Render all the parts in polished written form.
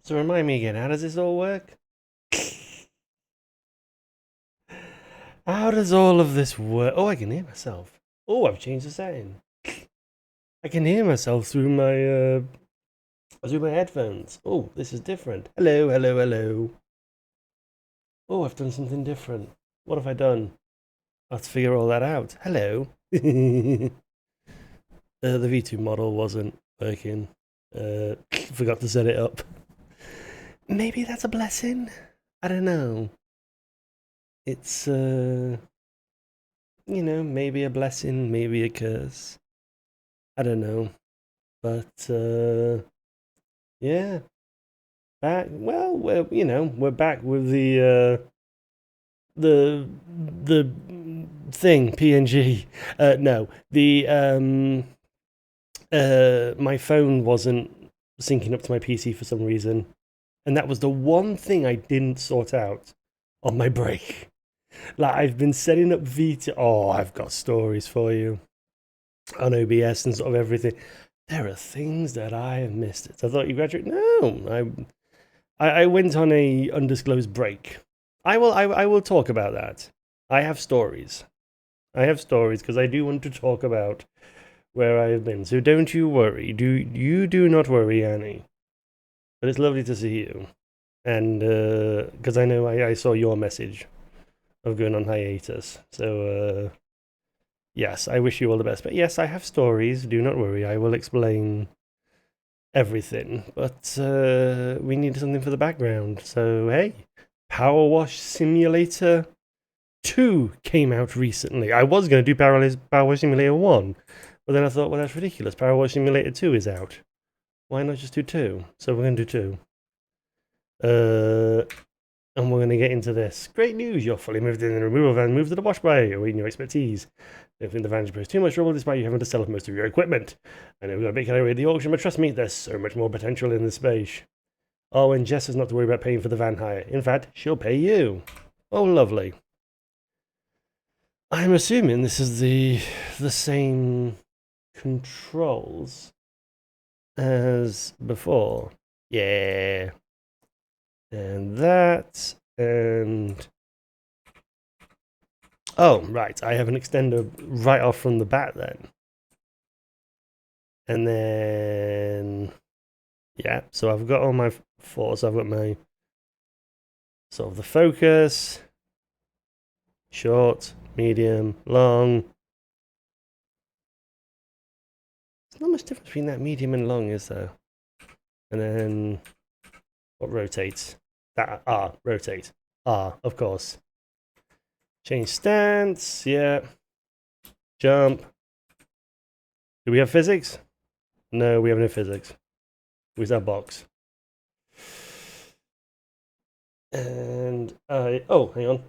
So remind me again, how does this all work? How does all of this work? Oh, I can hear myself. Oh, I've changed the setting. I can hear myself through my headphones. Oh, this is different. Hello, hello, hello. Oh, I've done something different. What have I done? I have to figure all that out. Hello. The V2 model wasn't working. Forgot to set it up. Maybe that's a blessing. I don't know. It's maybe a blessing, maybe a curse. I don't know. But yeah, back. Well, we're back with the the thing PNG. No, the my phone wasn't syncing up to my PC for some reason, and that was the one thing I didn't sort out on my break. Like I've been setting up Vita. Oh, I've got stories for you on OBS and sort of everything. There are things that I have missed. It. I thought you graduated. No, I went on a undisclosed break. I will talk about that. I have stories. I have stories because I do want to talk about where I have been. So don't you worry. Do not worry, Annie. But it's lovely to see you. And because I know I saw your message of going on hiatus. So yes, I wish you all the best. But yes, I have stories. Do not worry. I will explain everything. But we need something for the background. So hey, Powerwash Simulator 2 came out recently. I was going to do Powerwash Simulator 1, but then I thought, well, that's ridiculous. Powerwash Simulator 2 is out. Why not just do 2? So we're going to do 2. And we're going to get into this. Great news, you're fully moved in the removal van, moved to the wash bay, awaiting your expertise. If the van poses too much trouble despite you having to sell off most of your equipment. I know we've got a big category at the auction, but trust me, there's so much more potential in this space. Oh, and Jess is not to worry about paying for the van hire. In fact, she'll pay you. Oh, lovely. I'm assuming this is the same controls as before. Yeah. And that, and... Oh, right, I have an extender right off from the bat then. And then... Yeah, so I've got all my four, so I've got my... Sort of the focus, short, medium, long. There's not much difference between that medium and long, is there? And then... What rotates? That R, rotate. R, of course. Change stance, yeah. Jump. Do we have physics? No, we have no physics. Where's that box? And oh, hang on.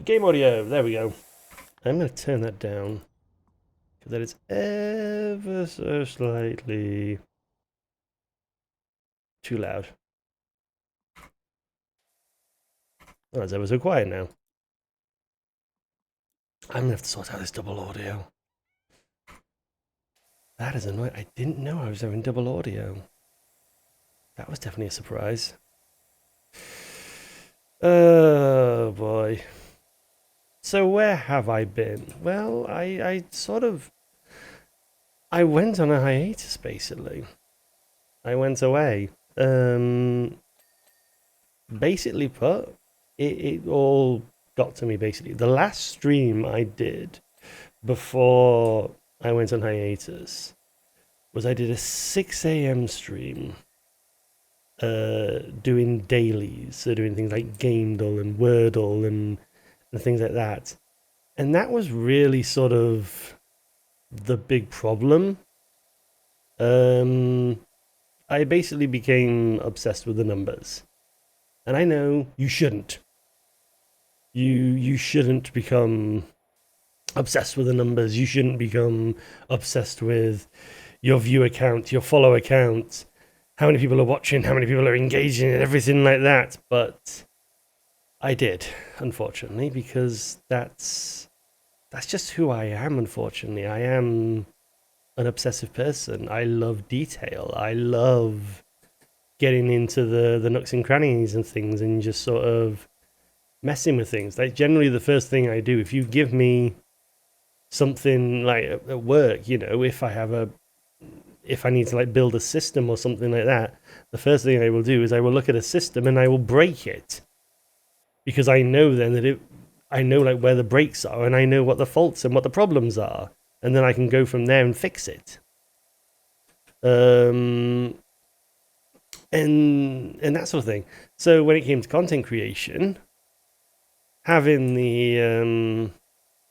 Game audio. There we go. I'm going to turn that down because that is ever so slightly too loud. Oh, it's ever so quiet now. I'm going to have to sort out this double audio. That is annoying. I didn't know I was having double audio. That was definitely a surprise. Oh boy. So where have I been? Well, I sort of... I went on a hiatus, basically. I went away. Basically put, it all got to me, basically. The last stream I did before I went on hiatus was I did a 6 a.m. stream doing dailies, so doing things like Gamedle and Wordle and things like that. And that was really sort of the big problem. I basically became obsessed with the numbers. And I know you shouldn't. You shouldn't become obsessed with the numbers. You shouldn't become obsessed with your view count, your follow count, how many people are watching, how many people are engaging, and everything like that. But I did, unfortunately, because that's just who I am, unfortunately. I am an obsessive person. I love detail. I love getting into the nooks and crannies and things and just sort of messing with things. Like generally the first thing I do, if you give me something like at work, you know, if I need to like build a system or something like that, the first thing I will do is I will look at a system and I will break it, because I know then that I know like where the breaks are and I know what the faults and what the problems are, and then I can go from there and fix it. And that sort of thing. So when it came to content creation, having the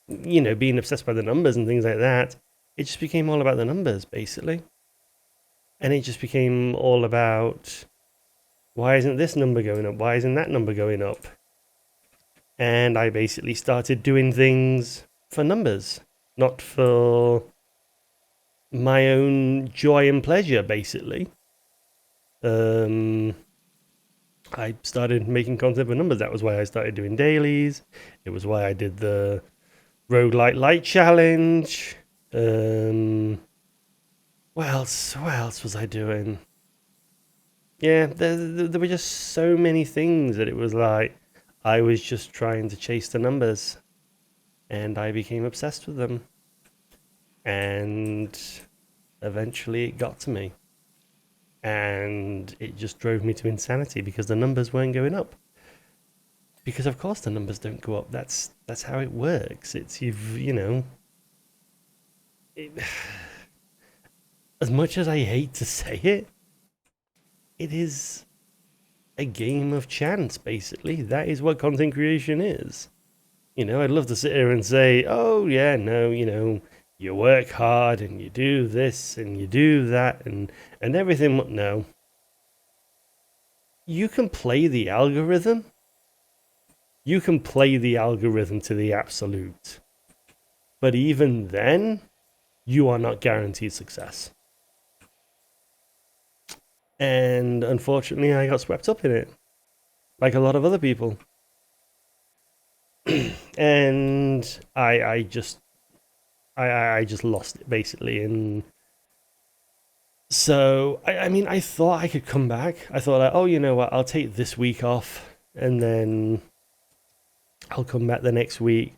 you know, being obsessed by the numbers and things like that, it just became all about the numbers basically. And it just became all about, why isn't this number going up? Why isn't that number going up? And I basically started doing things for numbers, not for my own joy and pleasure, basically. I started making content for numbers. That was why I started doing dailies. It was why I did the roguelite light challenge. What else was I doing? Yeah, there were just so many things that it was like I was just trying to chase the numbers, and I became obsessed with them. And eventually it got to me. And it just drove me to insanity because the numbers weren't going up. Because of course the numbers don't go up. That's how it works. It's you know, as much as I hate to say it, it is a game of chance, basically. That is what content creation is. You know, I'd love to sit here and say, oh yeah, no, you know, you work hard and you do this and you do that and everything. No. You can play the algorithm. You can play the algorithm to the absolute. But even then, you are not guaranteed success. And unfortunately, I got swept up in it, like a lot of other people. And I just lost it, basically. And so, I mean, I thought I could come back. I thought, like, oh, you know what, I'll take this week off, and then I'll come back the next week.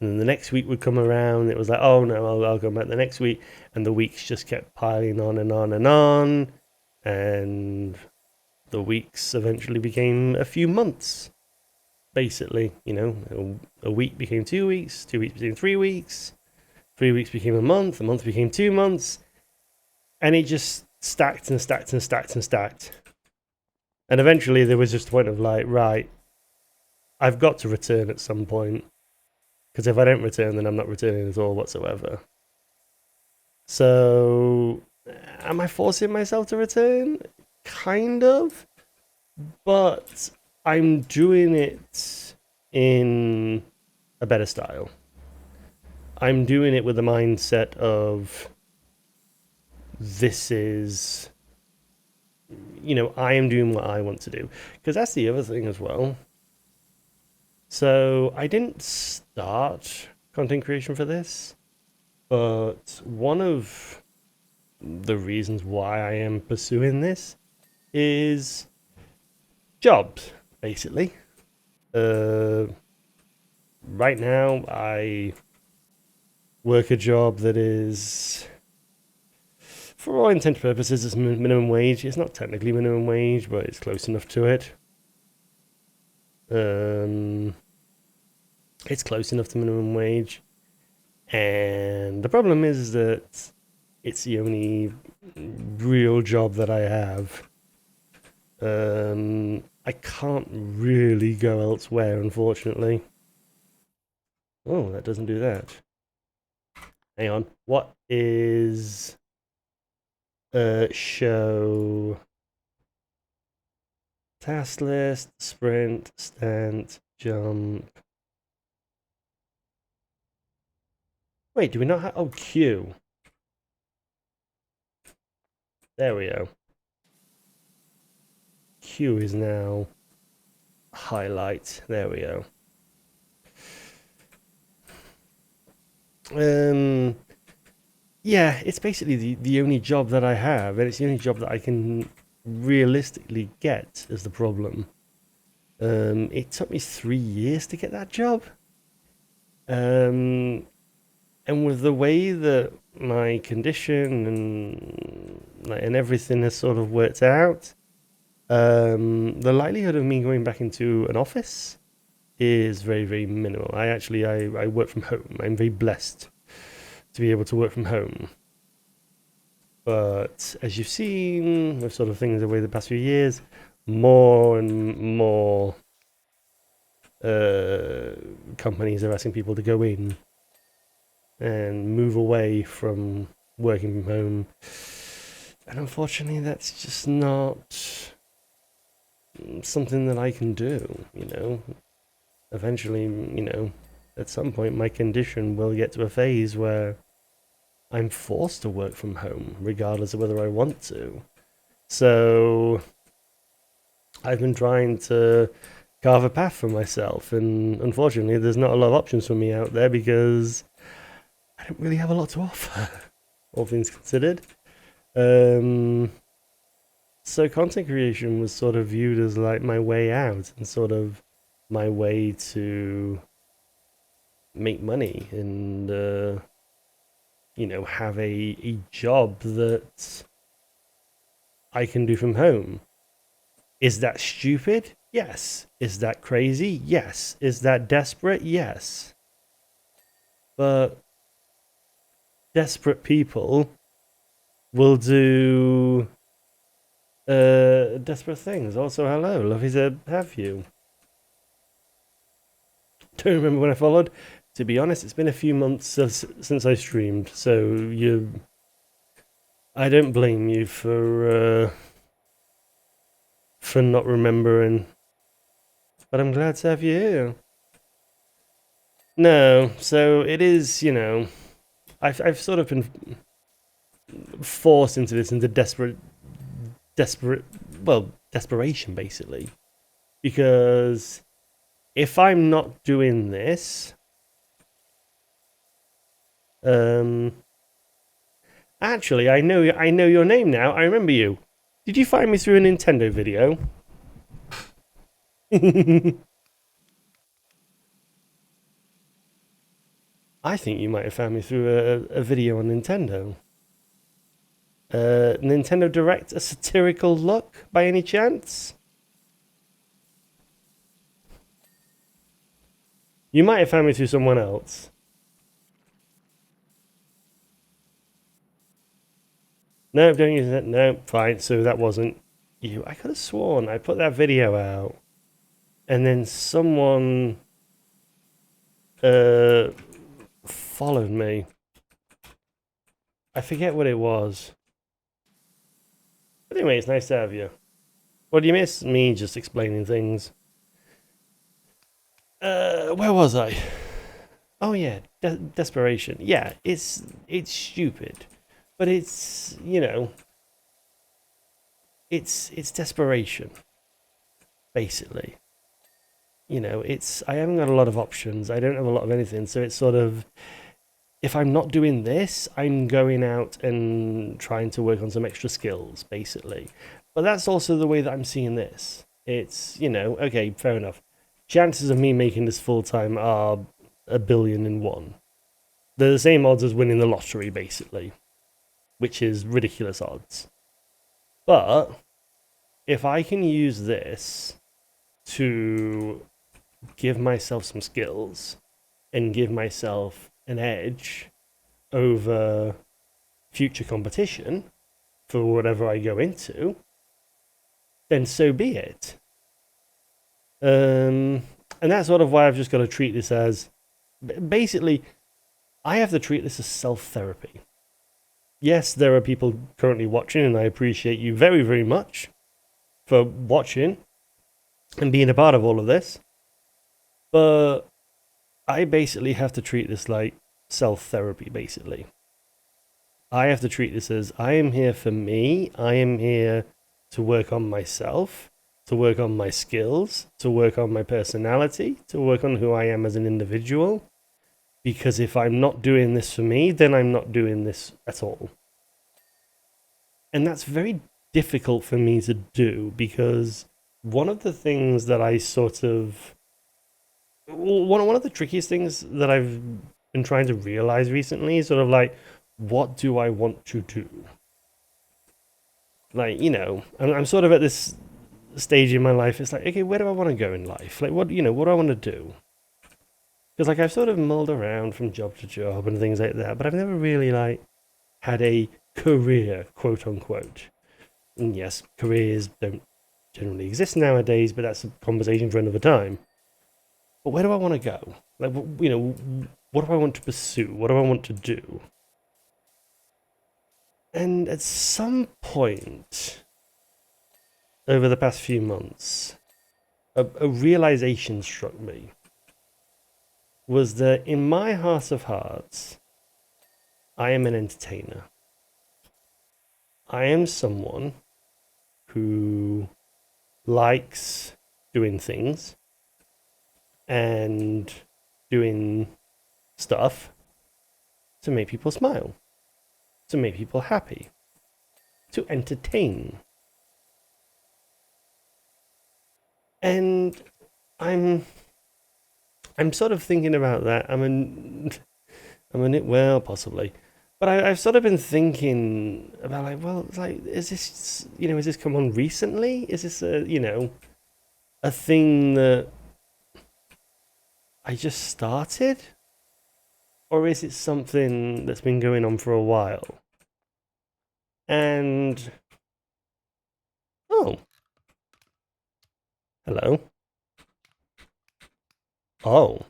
And then the next week would come around. It was like, oh no, I'll come back the next week. And the weeks just kept piling on and on and on. And the weeks eventually became a few months, basically. You know, a week became 2 weeks, 2 weeks became 3 weeks, 3 weeks became a month became 2 months. And it just stacked and stacked and stacked and stacked. And eventually there was just a point of like, right, I've got to return at some point. Because if I don't return, then I'm not returning at all whatsoever. So, am I forcing myself to return? Kind of. But I'm doing it in a better style. I'm doing it with the mindset of, this is, you know, I am doing what I want to do. Because that's the other thing as well. So I didn't start content creation for this, but one of the reasons why I am pursuing this is jobs, basically. Right now I work a job that is, for all intent and purposes, it's minimum wage. It's not technically minimum wage, but it's close enough to it. It's close enough to minimum wage. And the problem is that it's the only real job that I have. I can't really go elsewhere, unfortunately. Oh, that doesn't do that. Hang on. What is show task list, sprint, stand, jump? Wait, do we not have... Oh, Q. There we go. Q is now highlight. There we go. Yeah, it's basically the only job that I have, and it's the only job that I can realistically get is the problem. It took me 3 years to get that job. And with the way that my condition and everything has sort of worked out, the likelihood of me going back into an office is very, very minimal. I work from home. I'm very blessed to be able to work from home. But as you've seen with sort of things over the past few years, more and more companies are asking people to go in and move away from working from home. And unfortunately, that's just not something that I can do, you know. Eventually, you know, at some point my condition will get to a phase where I'm forced to work from home, regardless of whether I want to. So I've been trying to carve a path for myself, and unfortunately there's not a lot of options for me out there because I don't really have a lot to offer, all things considered. So content creation was sort of viewed as like my way out and sort of my way to make money and you know, have a job that I can do from home. Is that stupid? Yes. Is that crazy? Yes. Is that desperate? Yes. But desperate people will do desperate things. Also, hello, lovely to have you. Don't remember when I followed. To be honest, it's been a few months since I streamed, so I don't blame you for not remembering. But I'm glad to have you here. No, so it is, you know, I've sort of been forced into this, into desperation basically, because if I'm not doing this, actually, I know your name now. I remember you. Did you find me through a Nintendo video? I think you might have found me through a video on Nintendo. Nintendo Direct, a satirical look by any chance? You might have found me through someone else. No, don't use it. No, fine. So that wasn't you. I could have sworn I put that video out, and then someone followed me. I forget what it was. But anyway, it's nice to have you. What do you miss? Me just explaining things. Where was I? Oh yeah, desperation. Yeah, it's stupid, but it's, you know, it's desperation, basically. You know, I haven't got a lot of options. I don't have a lot of anything, so it's sort of, if I'm not doing this, I'm going out and trying to work on some extra skills, basically. But that's also the way that I'm seeing this. It's, you know, okay, fair enough. Chances of me making this full time are 1,000,000,001. They're the same odds as winning the lottery, basically, which is ridiculous odds. But if I can use this to give myself some skills and give myself an edge over future competition for whatever I go into, then so be it. And that's sort of why I've just got to treat this as, basically, I have to treat this as self-therapy. Yes, there are people currently watching, and I appreciate you very, very much for watching and being a part of all of this. But I basically have to treat this like self-therapy, basically. I have to treat this as, I am here for me. I am here to work on myself, to work on my skills, to work on my personality, to work on who I am as an individual. Because if I'm not doing this for me, then I'm not doing this at all. And that's very difficult for me to do, because one of the things that I sort of one of the trickiest things that I've been trying to realize recently is sort of like, what do I want to do? Like, I'm sort of at this stage in my life. It's like, okay, where do I want to go in life? Like, what do I want to do? Because like I've sort of mulled around from job to job and things like that, but I've never really like had a career, quote unquote. And yes, careers don't generally exist nowadays, but that's a conversation for another time. But where do I want to go? Like, what do I want to pursue? What do I want to do? And at some point over the past few months, a realization struck me. Was that in my heart of hearts, I am an entertainer. I am someone who likes doing things and doing stuff to make people smile, to make people happy, to entertain. And I'm sort of thinking about that. Well, possibly. But I've sort of been thinking about like, well, like, is this come on recently? Is this a thing that I just started? Or is it something that's been going on for a while? And, oh, hello. Oh,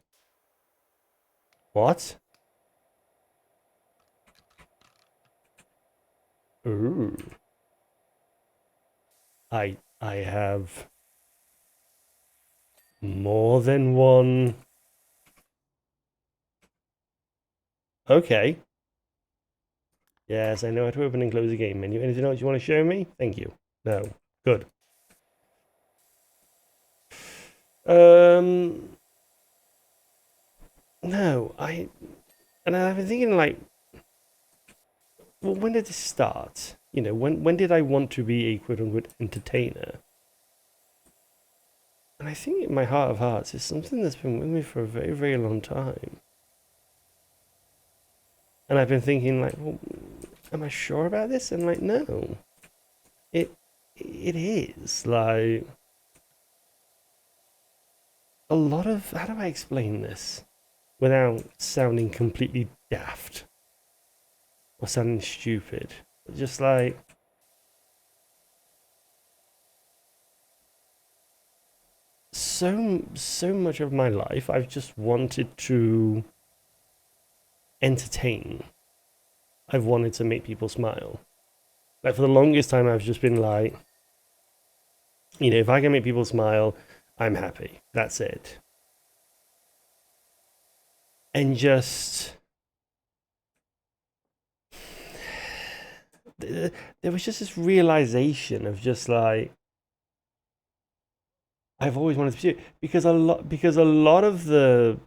what? Ooh. I have more than one. Okay. Yes, I know how to open and close a game menu. Anything else you want to show me? Thank you. No. Good. No, I've been thinking like, well, when did this start? When did I want to be a quote unquote entertainer? And I think in my heart of hearts, it's something that's been with me for a very, very long time. And I've been thinking like, well, am I sure about this? And like, no, it is like a lot of, how do I explain this without sounding completely daft or sounding stupid? Just like, so much of my life I've just wanted to entertain. I've wanted to make people smile. Like for the longest time I've just been like, if I can make people smile, I'm happy. That's it. And just there was just this realization of just like, I've always wanted to pursue it, because a lot of the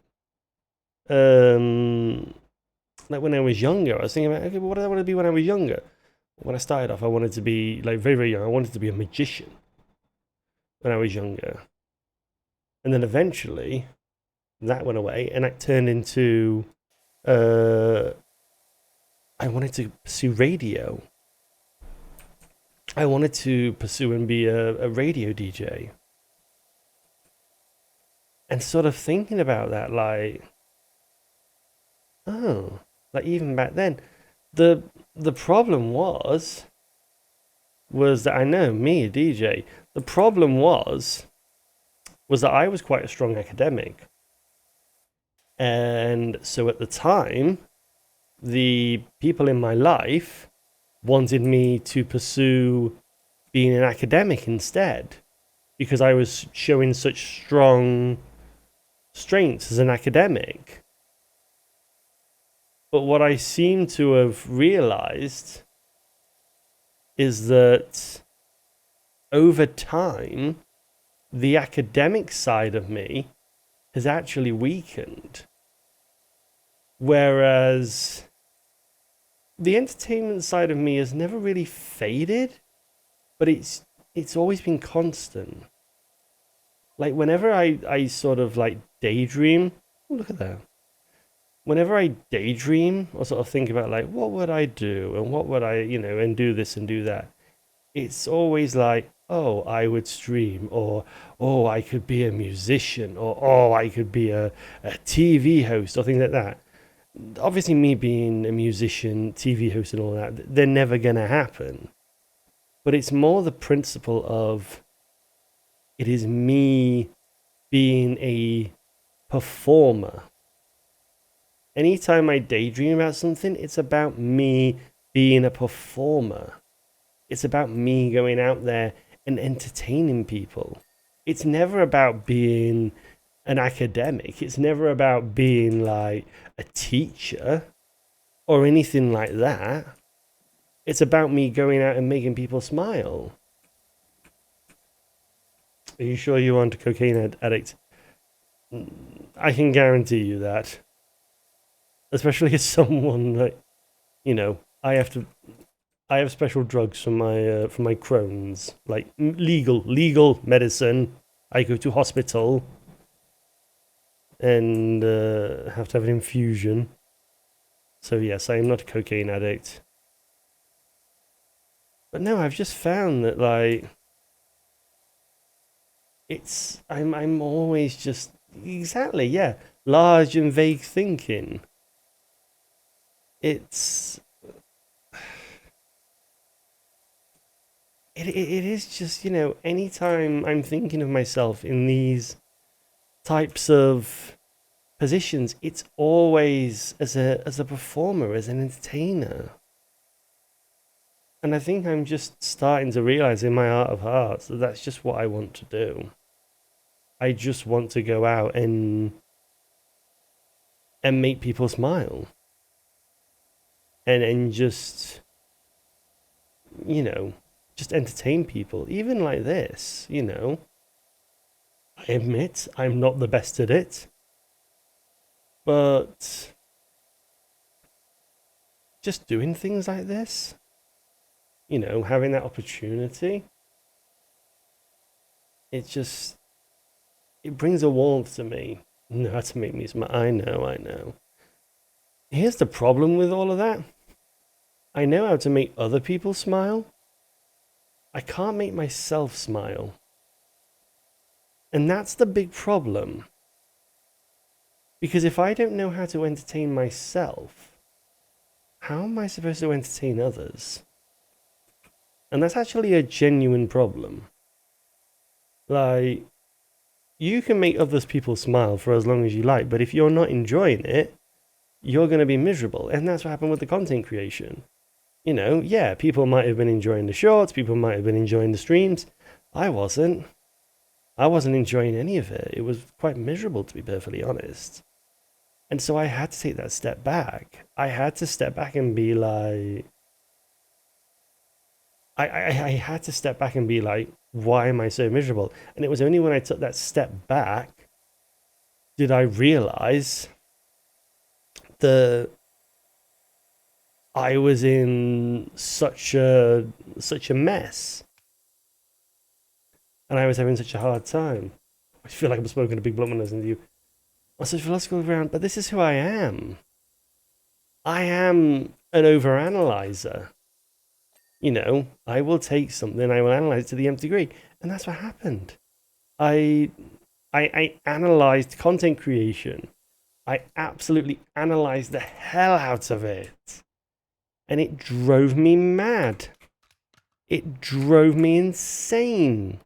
like when I was younger, I was thinking about, okay, well, what did I want to be when I was younger? When I started off, I wanted to be like very, very young. I wanted to be a magician when I was younger. And then eventually that went away and that turned into I wanted to pursue radio. I wanted to pursue and be a radio DJ. And sort of thinking about that, like, oh, like even back then, the problem was that I know me, a DJ, the problem was that I was quite a strong academic. And so at the time, the people in my life wanted me to pursue being an academic instead, because I was showing such strong strengths as an academic. But what I seem to have realized is that over time, the academic side of me has actually weakened. Whereas the entertainment side of me has never really faded. but it's always been constant. Like whenever I sort of like daydream, oh, look at that. Whenever I daydream or sort of think about like what would I do and what would I, and do this and do that, it's always like, oh, I would stream, or oh, I could be a musician, or oh, I could be a TV host, or things like that. Obviously, me being a musician, TV host, and all that, they're never going to happen. But it's more the principle of it is me being a performer. Anytime I daydream about something, it's about me being a performer. It's about me going out there and entertaining people. It's never about being an academic. It's never about being like a teacher or anything like that. It's about me going out and making people smile. Are you sure you aren't a cocaine addict? I can guarantee you that. Especially as someone like, I have special drugs for my Crohn's, like legal medicine. I go to hospital and have to have an infusion. So yes, I am not a cocaine addict. But no, I've just found that like I'm always just exactly, yeah, large and vague thinking. It is just, anytime I'm thinking of myself in these types of positions, it's always as a performer, as an entertainer. And I think I'm just starting to realize in my heart of hearts that that's just what I want to do. I just want to go out and make people smile. And just, just entertain people, even like this, I admit I'm not the best at it, but just doing things like this, having that opportunity, it brings a warmth to me. No, to make me smile. I know. Here's the problem with all of that. I know how to make other people smile. I can't make myself smile. And that's the big problem. Because if I don't know how to entertain myself, how am I supposed to entertain others? And that's actually a genuine problem. Like, you can make other people smile for as long as you like, but if you're not enjoying it, you're going to be miserable. And that's what happened with the content creation. Yeah, people might have been enjoying the shorts, people might have been enjoying the streams. I wasn't enjoying any of it. It was quite miserable, to be perfectly honest. And so I had to take that step back. I had to step back and be like, I had to step back and be like, why am I so miserable? And it was only when I took that step back did I realize that I was in such a mess. And I was having such a hard time. I feel like I'm smoking a big blunt when I listen to you. I said philosophical ground, but this is who I am. I am an overanalyzer. I will take something, I will analyze it to the nth degree. And that's what happened. I analyzed content creation. I absolutely analyzed the hell out of it. And it drove me mad. It drove me insane.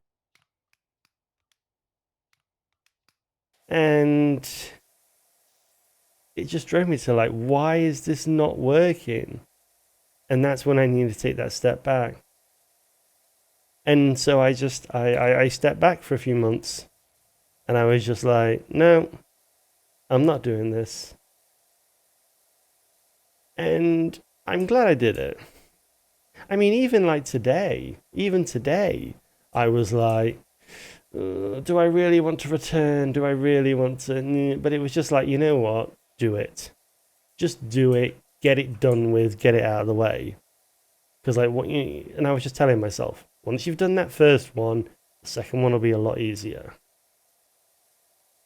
And it just drove me to like, why is this not working? And that's when I needed to take that step back. And so I stepped back for a few months. And I was just like, no, I'm not doing this. And I'm glad I did it. I mean, even today, I was like, do I really want to return? Do I really want to? But it was just like, you know what? Do it. Just do it. Get it done with. Get it out of the way. Because and I was just telling myself, Once you've done that first one, the second one will be a lot easier.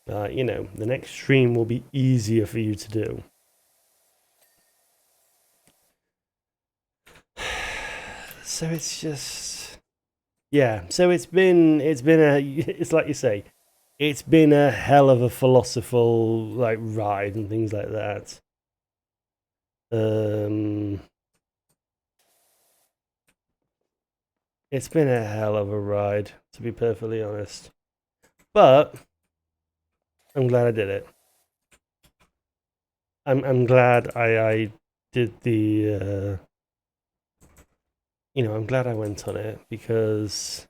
You know, the next stream will be easier for you to do. So it's just, yeah. So it's like you say, it's been a hell of a philosophical like ride and things like that. It's been a hell of a ride, to be perfectly honest. But I'm glad I did it. I'm glad I did the you know, I'm glad I went on it because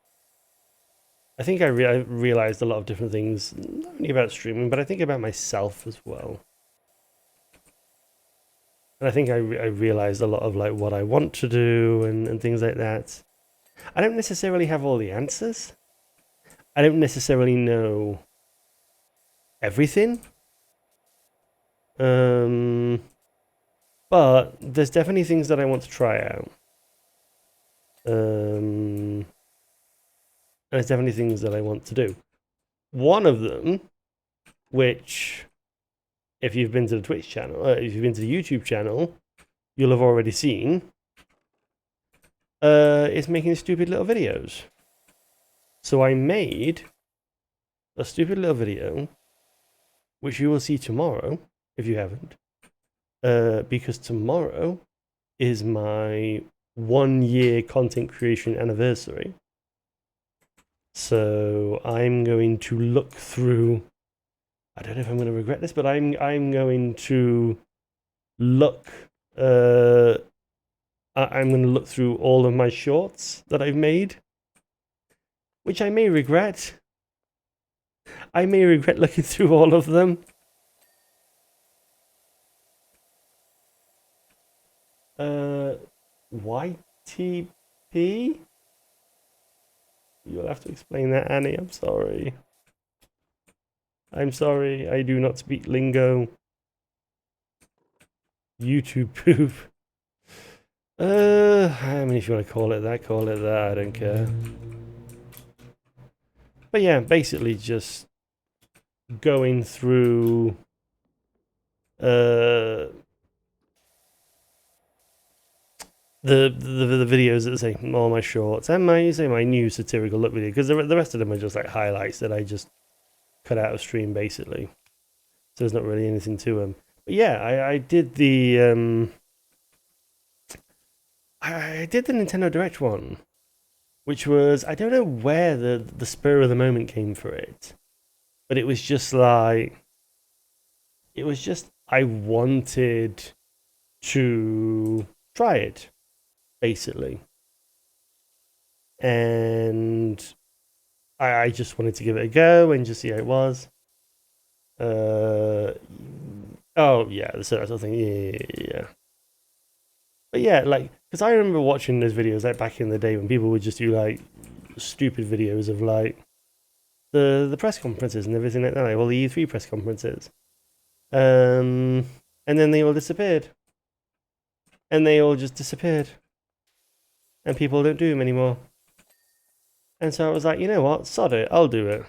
I think I realized a lot of different things, not only about streaming, but I think about myself as well. And I think I realized a lot of like what I want to do and things like that. I don't necessarily have all the answers. I don't necessarily know everything. But there's definitely things that I want to try out. And there's definitely things that I want to do. One of them, which, if you've been to the Twitch channel, if you've been to the YouTube channel, you'll have already seen, is making stupid little videos. So I made a stupid little video, which you will see tomorrow, if you haven't, because tomorrow is my 1 year content creation anniversary. So I'm going to look through, I don't know if I'm going to regret this, but I'm going to look, I'm going to look through all of my shorts that I've made, which I may regret. I may regret looking through all of them. YTP? You'll have to explain that, Annie. I'm sorry. I'm sorry. I do not speak lingo. YouTube poop. I mean, if you want to call it that, call it that. I don't care. But yeah, basically just going through the videos that say all my shorts and my new satirical look video, because the rest of them are just like highlights that I just cut out of stream basically. So there's not really anything to them. But yeah, I did the I did the Nintendo Direct one, which was, I don't know where the spur of the moment came for it, but it was just like, it was just, I wanted to try it, basically. And I just wanted to give it a go and just see how it was. Oh yeah, the sort of thing, yeah. But yeah, like, because I remember watching those videos like back in the day when people would just do like stupid videos of like the press conferences and everything like that, like all the E3 press conferences. And then they all disappeared. And they all just disappeared. And people don't do them anymore. And so I was like, you know what? Sod it, I'll do it.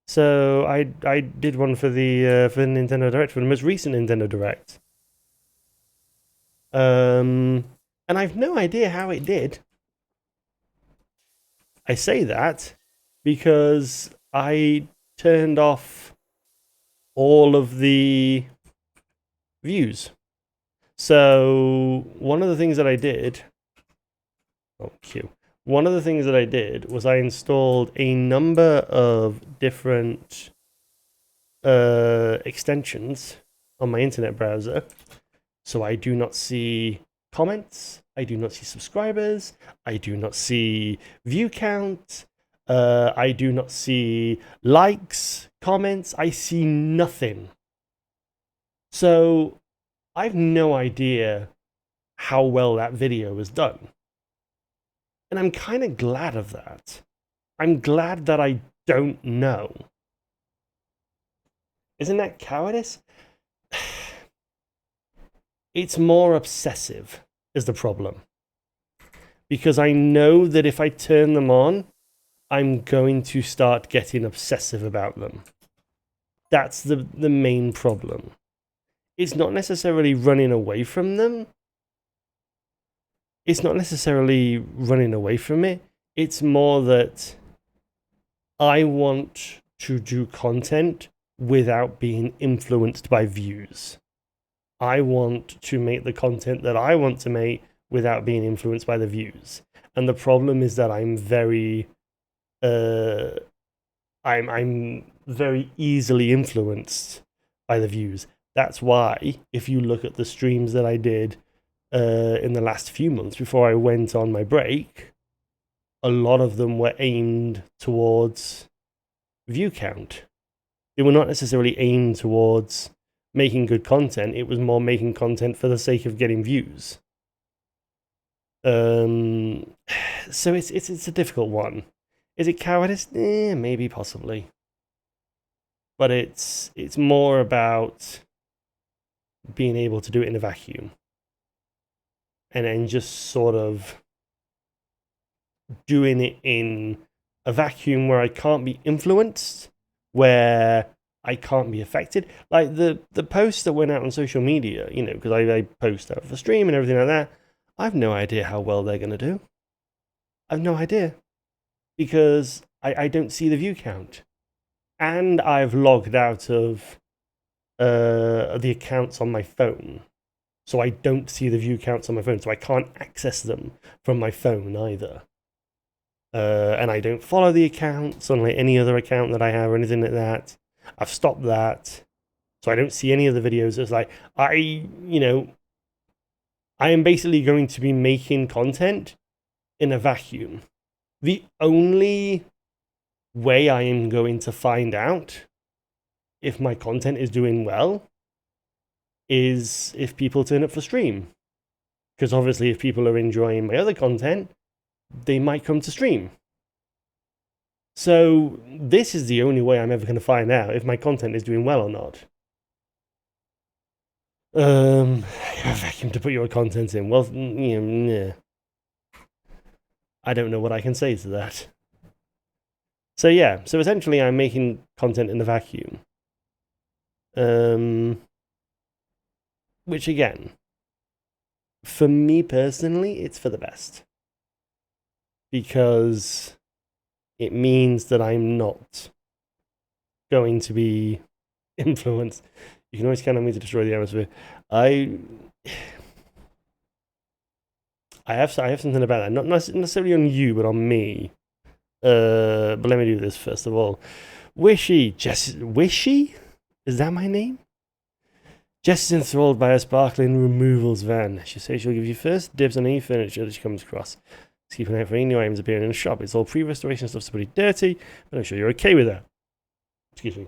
So I did one for the Nintendo Direct, for the most recent Nintendo Direct. And I've no idea how it did. I say that because I turned off all of the views. So one of the things that I did, one of the things that I did was I installed a number of different extensions on my internet browser, so I do not see comments, I do not see subscribers, I do not see view count, I do not see likes, comments, I see nothing. So I've no idea how well that video was done. And I'm kind of glad of that. I'm glad that I don't know. Isn't that cowardice? It's more obsessive is the problem. because I know that if I turn them on, I'm going to start getting obsessive about them. That's the main problem. It's not necessarily running away from them. It's not necessarily running away from it. It's more that I want to do content without being influenced by views. I want to make the content that I want to make without being influenced by the views. And the problem is that I'm very I'm very easily influenced by the views. That's why if you look at the streams that I did in the last few months before I went on my break, a lot of them were aimed towards view count. They were not necessarily aimed towards making good content. It was more making content for the sake of getting views. So it's a difficult one. Is it cowardice? Maybe, possibly. But it's more about being able to do it in a vacuum. And then just sort of doing it in a vacuum where I can't be influenced, where I can't be affected. Like the posts that went out on social media, you know, because I post out for stream and everything like that, I have no idea how well they're going to do. I have no idea. Because I don't see the view count. And I've logged out of the accounts on my phone. So I don't see the view counts on my phone. So I can't access them from my phone either. And I don't follow the accounts on like any other account that I have or anything like that. I've stopped that. So I don't see any of the videos. It's like, I am basically going to be making content in a vacuum. The only way I am going to find out if my content is doing well is if people turn up for stream. Because obviously if people are enjoying my other content, they might come to stream. So this is the only way I'm ever going to find out if my content is doing well or not. A vacuum to put your content in. Well, yeah. I don't know what I can say to that. So yeah, so essentially I'm making content in a vacuum. Which again, for me personally, it's for the best. Because it means that I'm not going to be influenced. You can always count on me to destroy the atmosphere. I have something about that, not necessarily on you, but on me. But let me do this first of all. Wishy? Is that my name? Jess is enthralled by a sparkling removals van. She says she'll give you first dibs on any furniture that she comes across. Just keep an eye out for any new items appearing in the shop. It's all pre-restoration stuff, so pretty dirty, but I'm sure you're okay with that. Excuse me.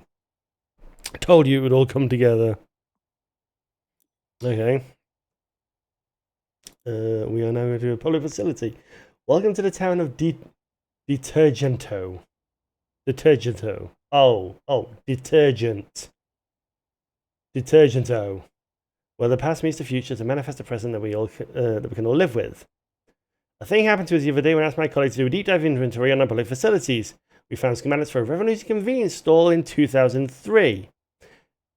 I told you it would all come together. Okay. We are now going to a public facility. Welcome to the town of Detergento. Oh, detergent. Detergento. Where the past meets the future to manifest a present that we can all live with. A thing happened to us the other day when I asked my colleague to do a deep dive inventory on our public facilities. We found schematics for a revolutionary convenience store in 2003.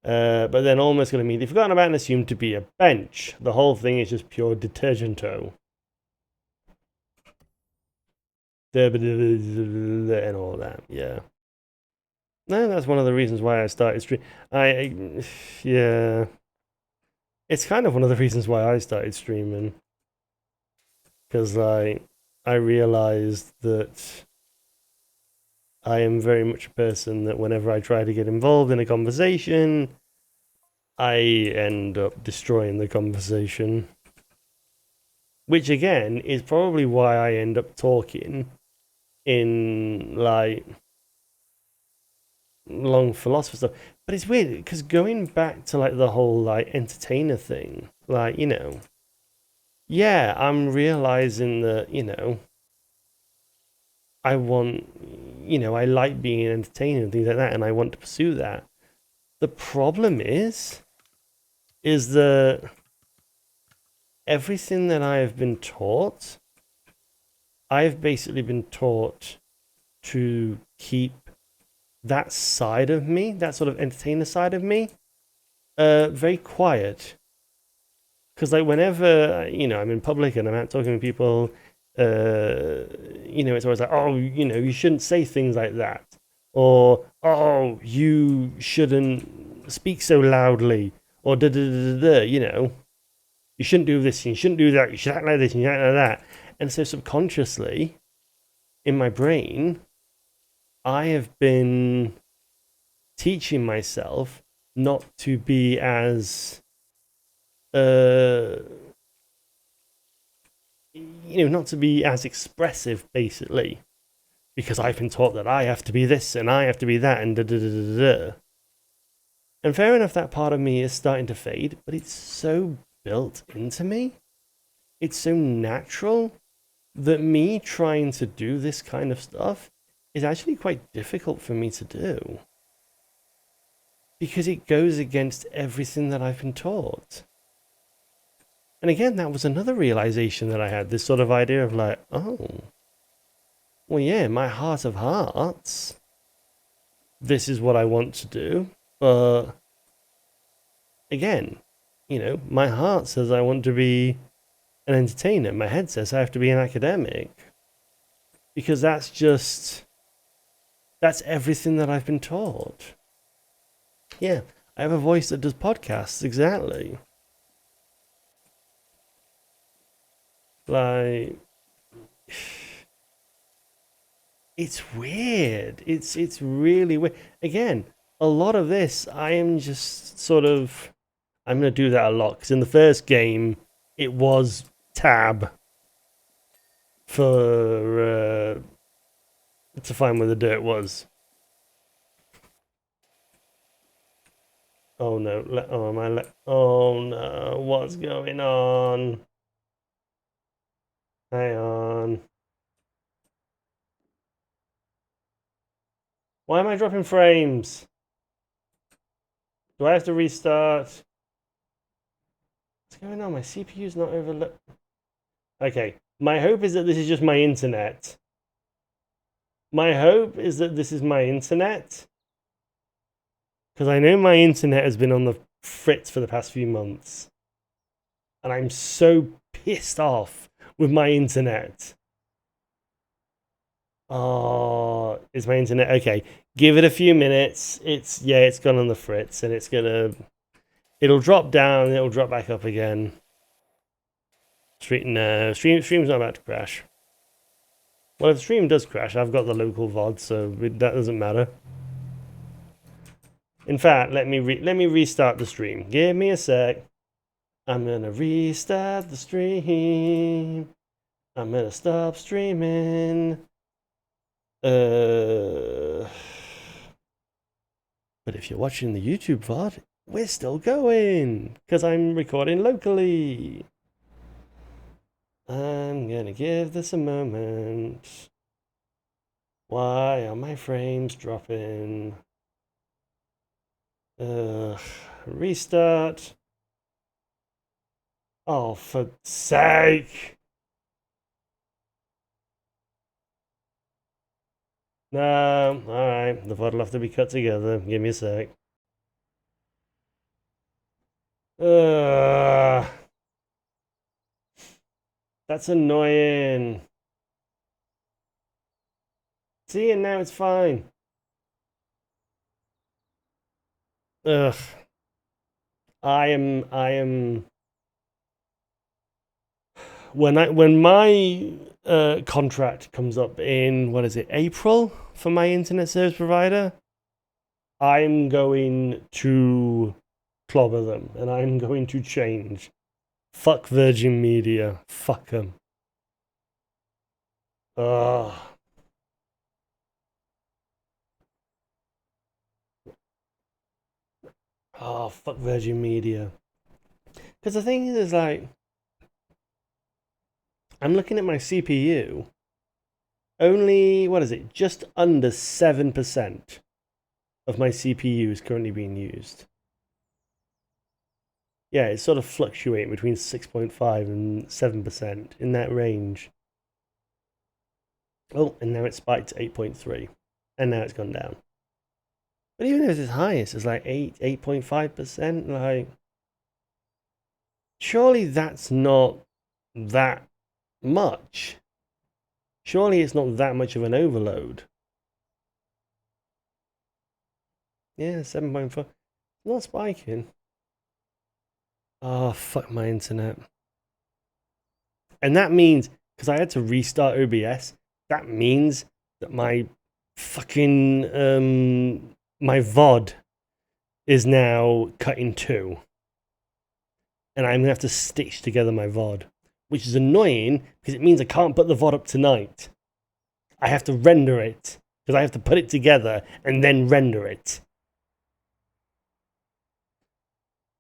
But then almost got immediately forgotten about and assumed to be a bench. The whole thing is just pure detergento. And all that, yeah. No, that's one of the reasons why I started streaming. Yeah. It's kind of one of the reasons why I started streaming. Because I realized that I am very much a person that whenever I try to get involved in a conversation, I end up destroying the conversation. Which again is probably why I end up talking in like long philosophy stuff. But it's weird because going back to like the whole like entertainer thing, like, you know, yeah, I'm realizing that, you know, I want, you know, I like being entertaining and things like that, and I want to pursue that. The problem is that everything that I have been taught I've basically been taught to keep that side of me, that sort of entertainer side of me, very quiet. Because like whenever I'm in public and I'm out talking to people, it's always like, oh, you shouldn't say things like that, or oh, you shouldn't speak so loudly, or da da da da da. You shouldn't do this, and you shouldn't do that. You should act like this, and you act like that. And so subconsciously, in my brain, I have been teaching myself not to be as not to be as expressive, basically, because I've been taught that I have to be this and I have to be that and da da da da da. And fair enough, that part of me is starting to fade, but it's so built into me. It's so natural that me trying to do this kind of stuff is actually quite difficult for me to do. Because it goes against everything that I've been taught. And again, that was another realization that I had, this sort of idea of like, oh, well, yeah, my heart of hearts, this is what I want to do. But again, my heart says I want to be an entertainer. My head says I have to be an academic. Because that's everything that I've been taught. Yeah, I have a voice that does podcasts, exactly. Like, it's weird. It's really weird. Again, a lot of this, I am just sort of, I'm going to do that a lot, because in the first game, it was tab for, to find where the dirt was. Oh no, oh no, what's going on? Hang on. Why am I dropping frames? Do I have to restart? What's going on? My CPU's not overlooked. Okay, my hope is that this is just my internet. My hope is that this is my internet. Because I know my internet has been on the fritz for the past few months. And I'm so pissed off with my internet. Oh, is my internet okay? Give it a few minutes. It's gone on the fritz, and it'll drop down, and it'll drop back up again. Stream's not about to crash. Well, if the stream does crash, I've got the local VOD, so that doesn't matter. In fact, let me restart the stream. Give me a sec. I'm gonna restart the stream. I'm gonna stop streaming. But if you're watching the YouTube VOD, we're still going, because I'm recording locally. I'm gonna give this a moment. Why are my frames dropping? Restart. Oh, for sake. No, alright, the VOD will have to be cut together. Give me a sec. That's annoying. See, and now it's fine. Ugh. I am when my contract comes up in, what is it, April, for my internet service provider, I'm going to clobber them, and I'm going to change. Fuck Virgin Media. Fuck them. Ugh. Oh, fuck Virgin Media. Because the thing is like, I'm looking at my CPU. Only, what is it, just under 7% of my CPU is currently being used. Yeah, it's sort of fluctuating between 6.5 and 7%, in that range. Oh, and now it's spiked to 8.3. And now it's gone down. But even if it's its highest, it's like 8.5%. Like, surely that's not that much. Surely it's not that much of an overload. Yeah, 7.4. Not spiking. Oh, fuck my internet. And that means, because I had to restart OBS, that means that my fucking, my VOD is now cut in two. And I'm going to have to stitch together my VOD, which is annoying because it means I can't put the VOD up tonight. I have to render it because I have to put it together and then render it.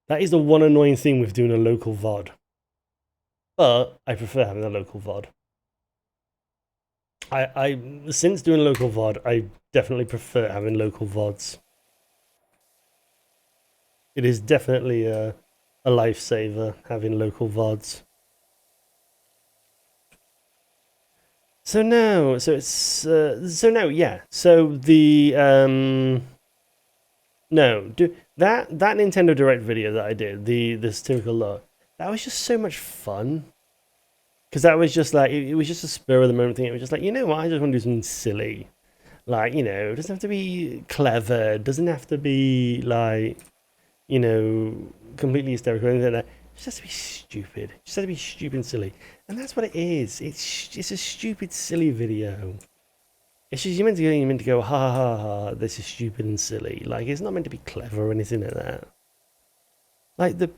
That is the one annoying thing with doing a local VOD. But I prefer having a local VOD. I since doing a local VOD, I definitely prefer having local VODs. It is definitely a lifesaver having local VODs. So no, so it's so no, yeah. So the no, do that Nintendo Direct video that I did, the satirical look, that was just so much fun. Because that was just like it was just a spur of the moment thing. It was just like, you know what, I just want to do something silly. Like, you know, it doesn't have to be clever, it doesn't have to be like, you know, completely hysterical or anything like that. It just has to be stupid. It just has to be stupid and silly. And that's what it is. It's a stupid, silly video. It's just you're meant to go, ha ha ha, this is stupid and silly. Like, it's not meant to be clever or anything like that. Like the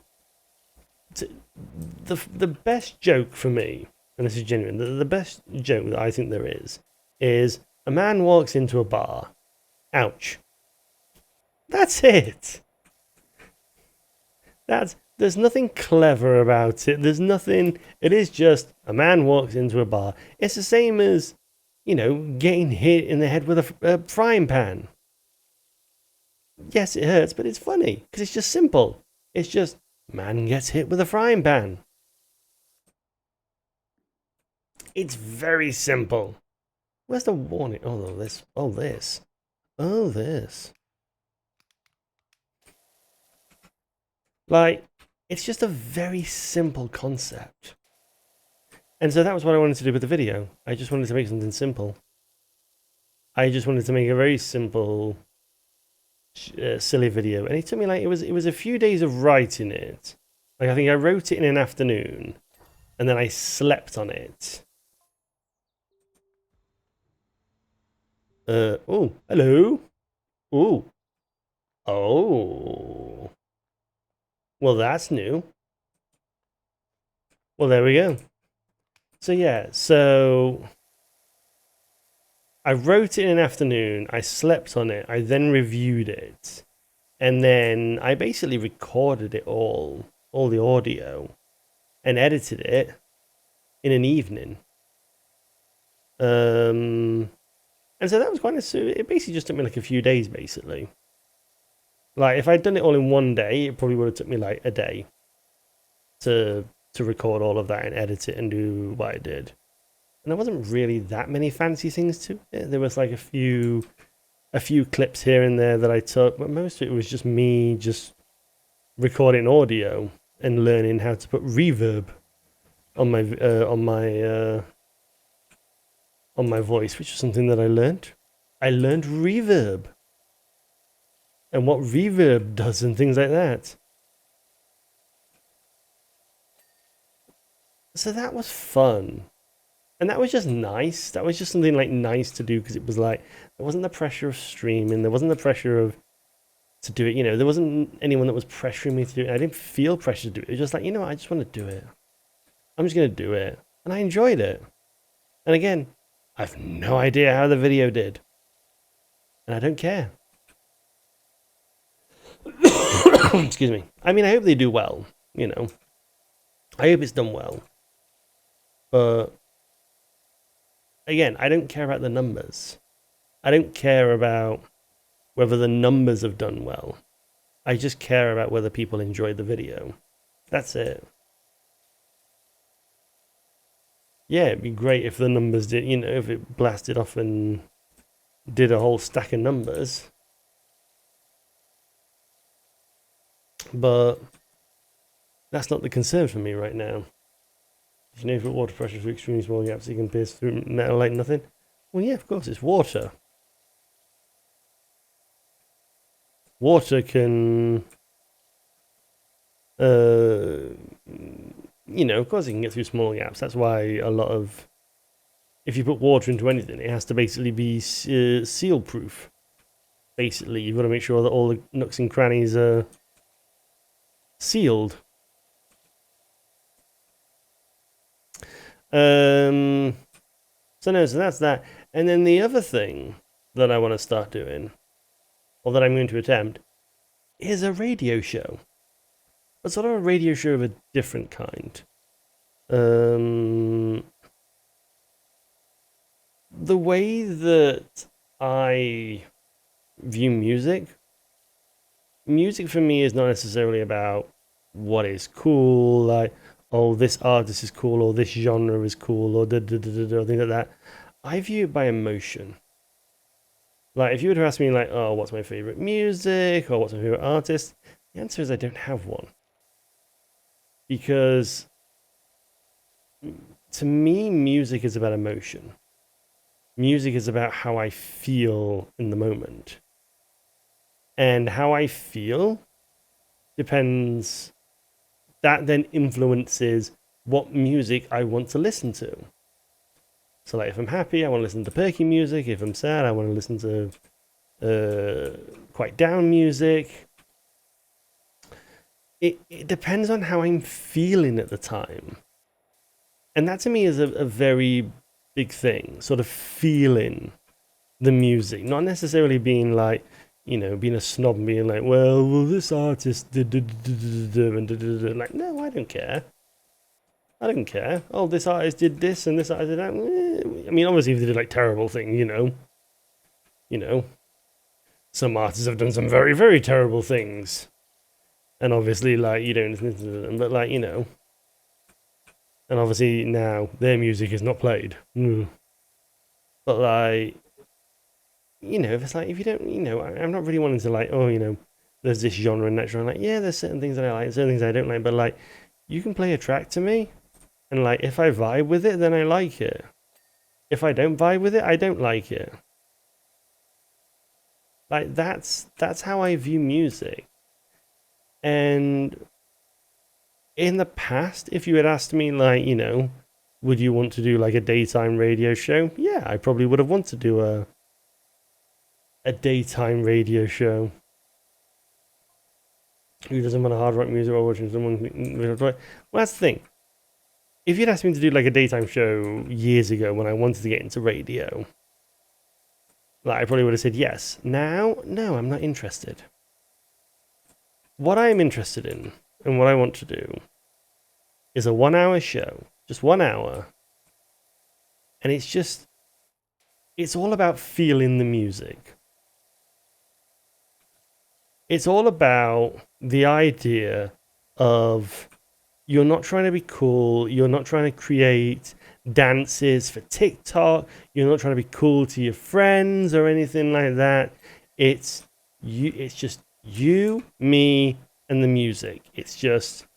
best joke for me, and this is genuine, the best joke that I think there is a man walks into a bar. Ouch. That's it. There's nothing clever about it. There's nothing. It is just a man walks into a bar. It's the same as, you know, getting hit in the head with a frying pan. Yes, it hurts, but it's funny because it's just simple. It's just man gets hit with a frying pan. It's very simple. Where's the warning? Oh, this. Oh, this. Oh, this. Like, it's just a very simple concept. And so that was what I wanted to do with the video. I just wanted to make something simple. I just wanted to make a very simple, silly video. And it took me like, it was a few days of writing it. Like, I think I wrote it in an afternoon. And then I slept on it. Oh, hello. Ooh. Oh. Well, that's new. Well, there we go. So yeah, so I wrote it in an afternoon, I slept on it, I then reviewed it, and then I basically recorded it all the audio, and edited it in an evening. And so that was quite nice. It basically just took me like a few days, basically. Like, if I'd done it all in one day, it probably would have took me like a day to record all of that and edit it and do what I did. And there wasn't really that many fancy things to it. There was like a few clips here and there that I took, but most of it was just me just recording audio and learning how to put reverb on my voice, which is something that I learned. I learned reverb and what reverb does and things like that. So that was fun. And that was just nice. That was just something like nice to do because it was like, there wasn't the pressure of streaming. There wasn't the pressure of to do it. You know, there wasn't anyone that was pressuring me to do it. I didn't feel pressure to do it. It was just like, you know what, I just want to do it. I'm just going to do it. And I enjoyed it. And again, I have no idea how the video did. And I don't care. Excuse me. I mean, I hope they do well, you know. I hope it's done well. But again, I don't care about the numbers. I don't care about whether the numbers have done well. I just care about whether people enjoyed the video. That's it. yeah, it'd be great if the numbers did, you know, if it blasted off and did a whole stack of numbers. But that's not the concern for me right now. If you know that water pressure through extremely small gaps, you can pierce through metal like nothing. Well, yeah, of course, it's water. Water can, you know, of course it can get through small gaps. That's why a lot of, if you put water into anything, it has to basically be seal proof. Basically, you've got to make sure that all the nooks and crannies are sealed. So that's that. And then the other thing that I want to start doing, or that I'm going to attempt, is a radio show. But sort of a radio show of a different kind. The way that I view music for me is not necessarily about what is cool, like, oh, this artist is cool, or this genre is cool, or things like that. I view it by emotion. Like, if you were to ask me, like, oh, what's my favorite music, or what's my favorite artist, the answer is I don't have one. Because to me, music is about emotion. Music is about how I feel in the moment. And how I feel depends, that then influences what music I want to listen to. So, like, if I'm happy, I want to listen to perky music. If I'm sad, I want to listen to quite down music. It depends on how I'm feeling at the time. And that to me is a very big thing, sort of feeling the music, not necessarily being like, you know, being a snob and being like, well, this artist did, like, no, I don't care. I don't care. Oh, this artist did this and this artist did that. I mean, obviously, if they did like terrible things, you know, some artists have done some very, very terrible things. And obviously, like, you don't listen to them, but, like, you know. And obviously now their music is not played. But, like, you know, if it's like, if you don't, you know, I'm not really wanting to, like, oh, you know, there's this genre and that genre. Like, yeah, there's certain things that I like, certain things I don't like, but, like, you can play a track to me, and, like, if I vibe with it, then I like it. If I don't vibe with it, I don't like it. Like, that's how I view music. And in the past, if you had asked me, like, you know, would you want to do like a daytime radio show? Yeah, I probably would have wanted to do a daytime radio show. Who doesn't want a hard rock music or watching someone? Well, that's the thing. If you'd asked me to do like a daytime show years ago when I wanted to get into radio, like, I probably would have said yes. Now, no, I'm not interested. What I'm interested in and what I want to do is a 1 hour show, just 1 hour. And it's all about feeling the music. It's all about the idea of, you're not trying to be cool, you're not trying to create dances for TikTok, you're not trying to be cool to your friends or anything like that. It's just you, me, and the music. It's just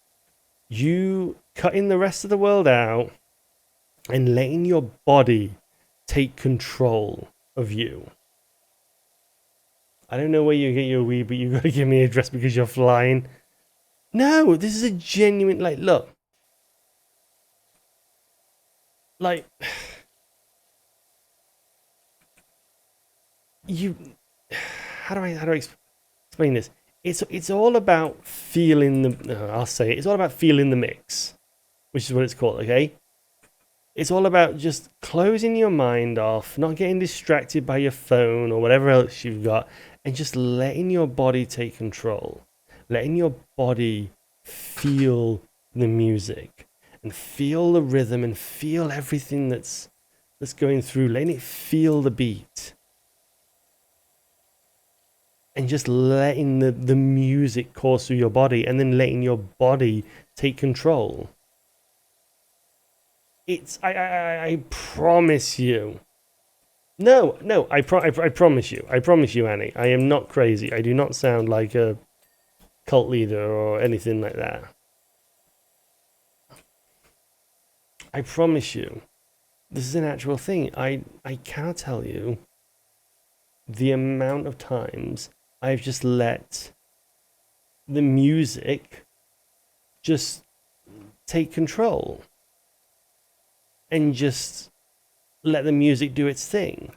you cutting the rest of the world out and letting your body take control of you. I don't know where you get your weed, but you got to give me an address because you're flying. No, this is a genuine, like, look. Like, you, how do I explain this? It's all about feeling the, I'll say it, it's all about feeling the mix, which is what it's called, okay? It's all about just closing your mind off, not getting distracted by your phone or whatever else you've got, and just letting your body take control. Letting your body feel the music and feel the rhythm and feel everything that's going through, letting it feel the beat. And just letting the music course through your body and then letting your body take control. It's I promise you. No, no, I promise you. I promise you, Annie. I am not crazy. I do not sound like a cult leader or anything like that. I promise you. This is an actual thing. I can't tell you the amount of times I've just let the music just take control and just let the music do its thing.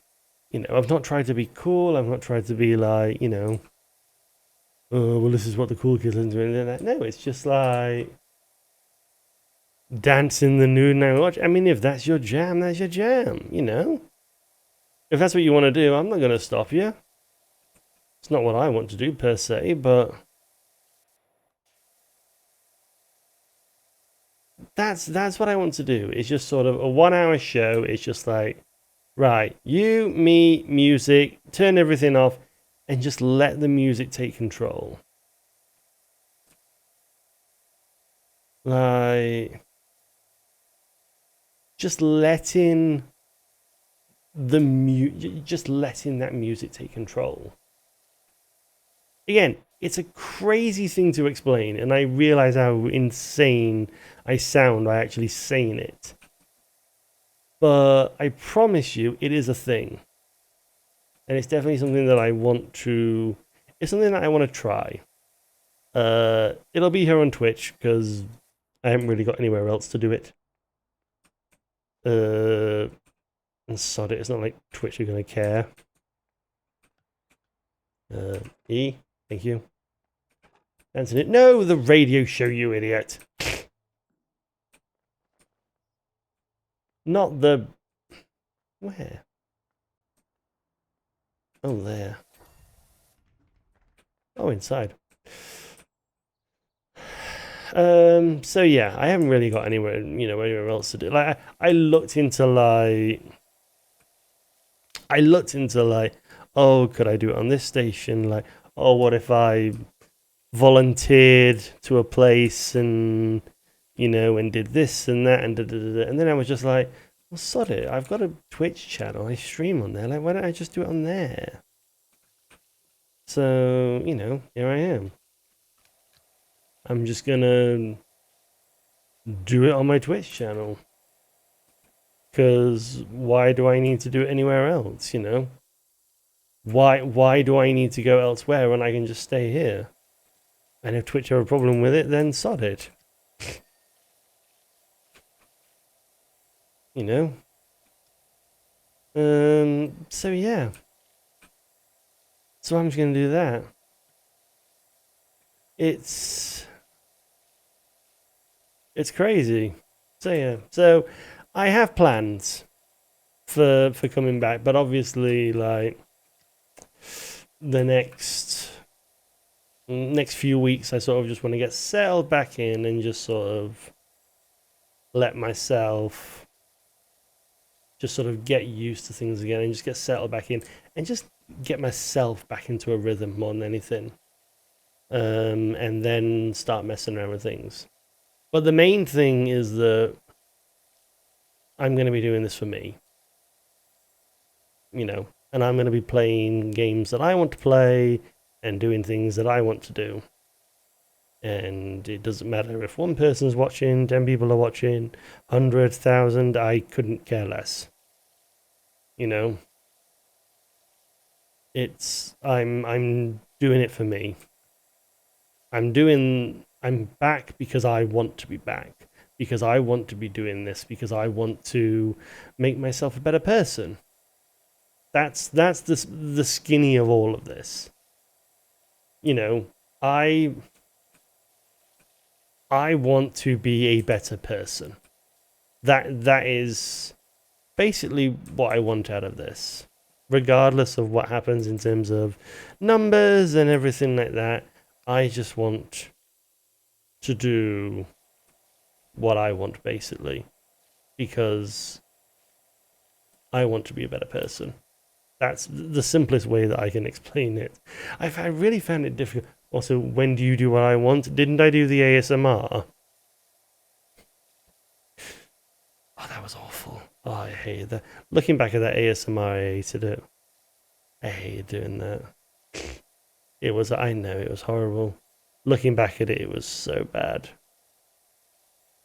You know, I've not tried to be cool. I've not tried to be like, you know, oh, well, this is what the cool kids listen to. No, it's just like dance in the nude and watch. I mean, if that's your jam, that's your jam, you know? If that's what you want to do, I'm not going to stop you. It's not what I want to do per se, but that's what I want to do. It's just sort of a 1 hour show. It's just like, right, you, me, music, turn everything off, and just let the music take control. Like, just letting just letting that music take control. Again, it's a crazy thing to explain, and I realize how insane I sound by actually saying it. But I promise you, it is a thing. And it's definitely something that I want to... It's something that I want to try. It'll be here on Twitch, because I haven't really got anywhere else to do it. And sod it, it's not like Twitch are going to care. E, thank you. Answer it. No, the radio show, you idiot. Not the... Where? Oh, there. Oh, inside. So yeah, I haven't really got anywhere, you know, anywhere else to do. Like, I looked into like, oh, could I do it on this station? Like, oh, what if I volunteered to a place and, you know, and did this and that and da, da, da, da. And then I was just like, well, sod it. I've got a Twitch channel. I stream on there. Like, why don't I just do it on there? So, you know, here I am. I'm just gonna do it on my Twitch channel. Because why do I need to do it anywhere else, you know? Why do I need to go elsewhere when I can just stay here? And if Twitch have a problem with it, then sod it. You know? So yeah. So I'm just gonna do that. It's crazy. So yeah. So I have plans for coming back, but obviously like the next few weeks I sort of just want to get settled back in and just sort of let myself just sort of get used to things again and just get settled back in and just get myself back into a rhythm more than anything. And then start messing around with things. But the main thing is that I'm going to be doing this for me. You know, and I'm going to be playing games that I want to play and doing things that I want to do. And it doesn't matter if one person's watching, 10 people are watching, 100,000, I couldn't care less. You know? I'm doing it for me. I'm back because I want to be back. Because I want to be doing this. Because I want to make myself a better person. That's the skinny of all of this. You know, I want to be a better person. That is basically what I want out of this. Regardless of what happens in terms of numbers and everything like that, I just want to do what I want, basically. Because I want to be a better person. That's the simplest way that I can explain it. I really found it difficult. Also, when do you do what I want? Didn't I do the ASMR? Oh, that was awful. Oh, I hated that. Looking back at that ASMR, I hated it. I hated doing that. It was, I know, it was horrible. Looking back at it, it was so bad.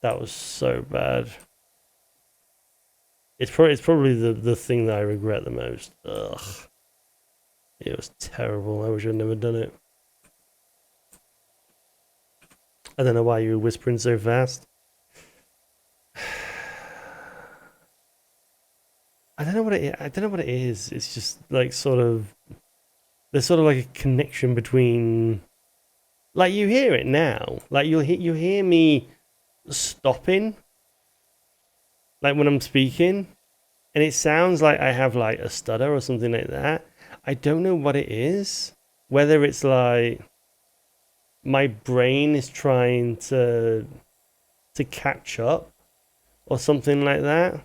That was so bad. It's probably the thing that I regret the most. Ugh. It was terrible. I wish I'd never done it. I don't know why you were whispering so fast. I don't know what I don't know what it is. It's just like sort of there's sort of like a connection between like you hear it now. Like you hear me stopping like when I'm speaking and it sounds like I have like a stutter or something like that. I don't know what it is. Whether it's like my brain is trying to catch up or something like that.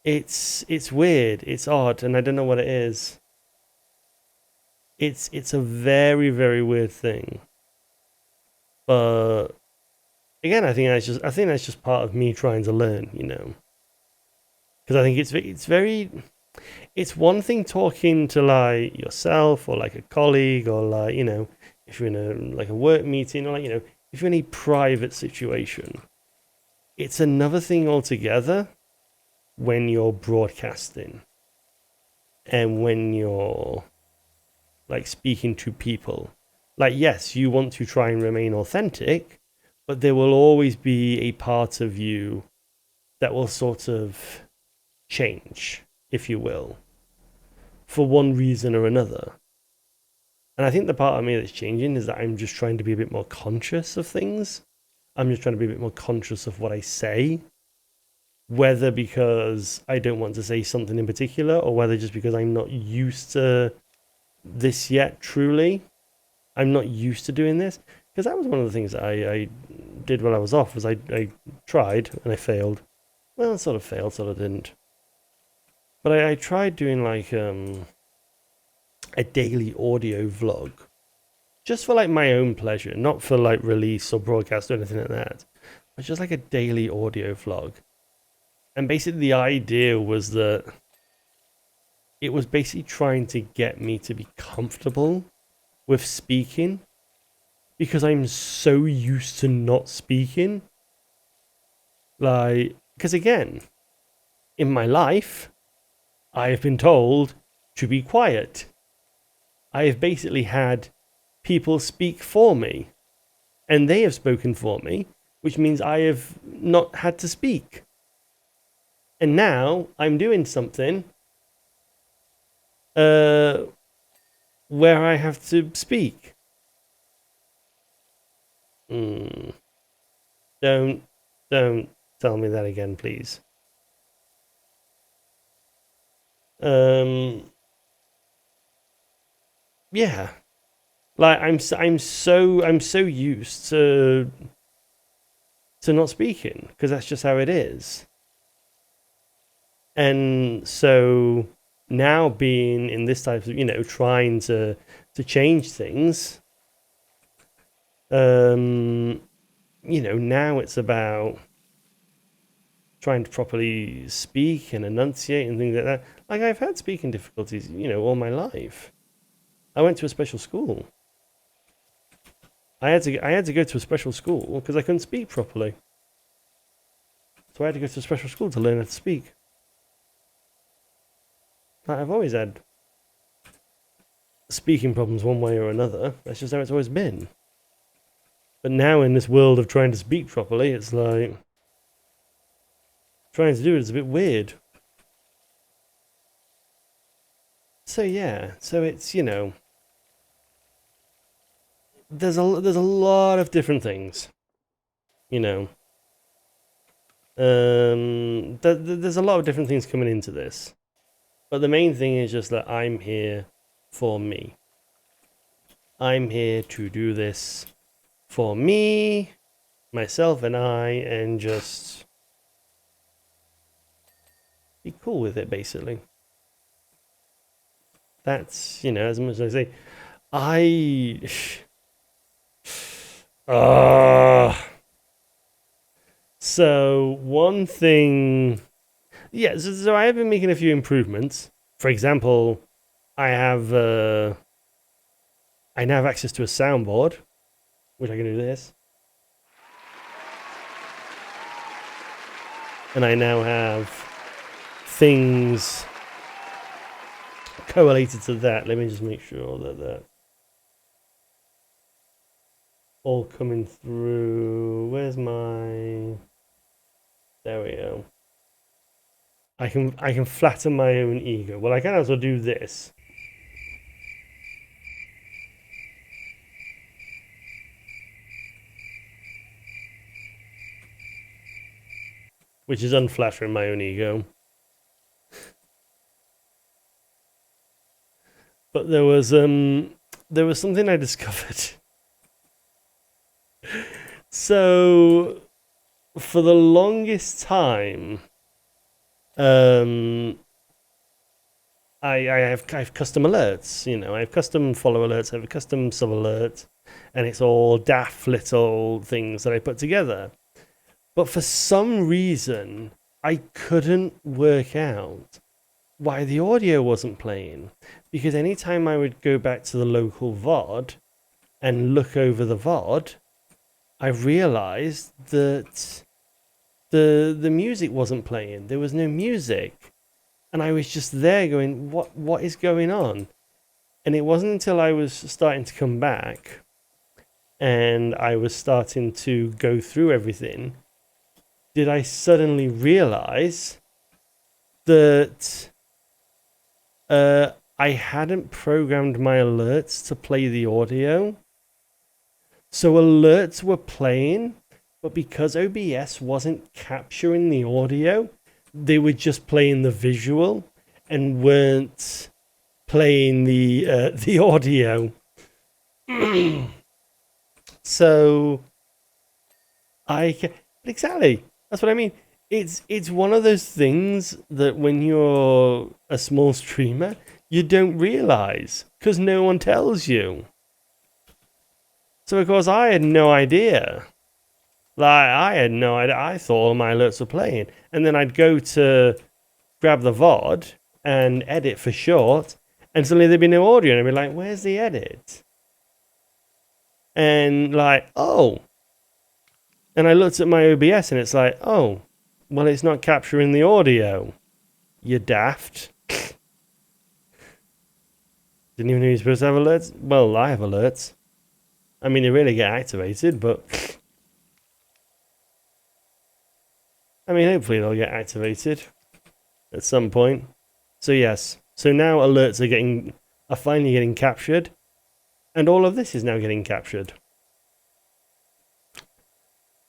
It's weird, it's odd, and I don't know what it is. It's a very, very weird thing. But again, I think that's just part of me trying to learn, you know. Because I think it's one thing talking to like yourself or like a colleague or like, you know, if you're in a like a work meeting or like, you know, if you're in a private situation. It's another thing altogether when you're broadcasting and when you're like speaking to people. Like, yes, you want to try and remain authentic, but there will always be a part of you that will sort of change, if you will, for one reason or another. And I think the part of me that's changing is that I'm just trying to be a bit more conscious of things. I'm just trying to be a bit more conscious of what I say, whether because I don't want to say something in particular or whether just because I'm not used to this yet, truly. I'm not used to doing this. Because that was one of the things that I did while I was off, was I tried and I failed. Well, sort of failed, sort of didn't. But I tried doing like a daily audio vlog. Just for like my own pleasure, not for like release or broadcast or anything like that. But just like a daily audio vlog. And basically the idea was that it was basically trying to get me to be comfortable with speaking because I'm so used to not speaking. Like, because again, in my life, I have been told to be quiet. I have basically had people speak for me, and they have spoken for me, which means I have not had to speak. And now I'm doing something where I have to speak. Don't tell me that again, please. Yeah, like I'm so used to not speaking because that's just how it is. And so now being in this type of, you know, trying to change things, you know, now it's about trying to properly speak and enunciate and things like that. Like I've had speaking difficulties, you know, all my life. I went to a special school. I had to go to a special school because I couldn't speak properly. So I had to go to a special school to learn how to speak. Like I've always had speaking problems one way or another. That's just how it's always been. But now in this world of trying to speak properly, it's like trying to do it is a bit weird. So yeah, so it's, you know, there's a lot of different things, you know. There's a lot of different things coming into this, but the main thing is just that I'm here for me. I'm here to do this for me, myself, and I, and just be cool with it, basically. That's, you know, as much as I say, uh, So one thing, yeah. So I have been making a few improvements. For example, I now have access to a soundboard, which I can do this, and I now have things correlated to that. Let me just make sure that that's all coming through. Where's my? There we go. I can flatten my own ego. Well, I can also do this. Which is unflattering my own ego. But there was something I discovered. So for the longest time, I have custom alerts. You know, I have custom follow alerts, I have a custom sub alert, and it's all daft little things that I put together. But for some reason, I couldn't work out why the audio wasn't playing. Because anytime I would go back to the local VOD and look over the VOD, I realized that the music wasn't playing. There was no music. And I was just there going, what is going on? And it wasn't until I was starting to come back and I was starting to go through everything did I suddenly realize that I hadn't programmed my alerts to play the audio. So alerts were playing, but because OBS wasn't capturing the audio, they were just playing the visual and weren't playing the audio. So exactly, that's what I mean. It's one of those things that when you're a small streamer, you don't realize because no one tells you. So of course I had no idea. Like I had no idea. I thought all my alerts were playing, and then I'd go to grab the VOD and edit for short, and suddenly there'd be no audio, and I'd be like, "Where's the edit?" And like, oh. And I looked at my OBS, and it's like, oh, well, it's not capturing the audio. You daft. Didn't even know you're supposed to have alerts. Well, I have alerts. I mean, they really get activated, but I mean, hopefully they'll get activated at some point. So yes, so now alerts are finally getting captured, and all of this is now getting captured.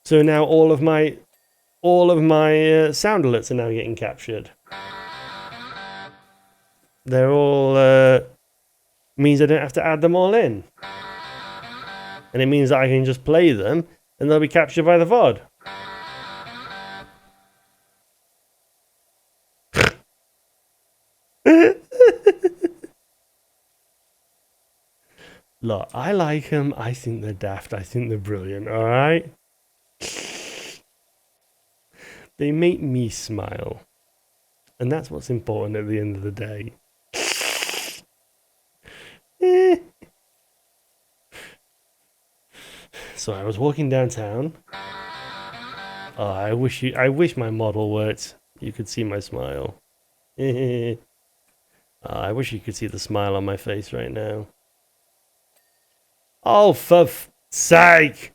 So now all of my sound alerts are now getting captured. They're all means I don't have to add them all in, and it means that I can just play them, and they'll be captured by the VOD. Look, I like them. I think they're daft. I think they're brilliant. All right. They make me smile. And that's what's important at the end of the day. So I was walking downtown. Oh, I wish my model worked. You could see my smile. I wish you could see the smile on my face right now. Oh, for sake!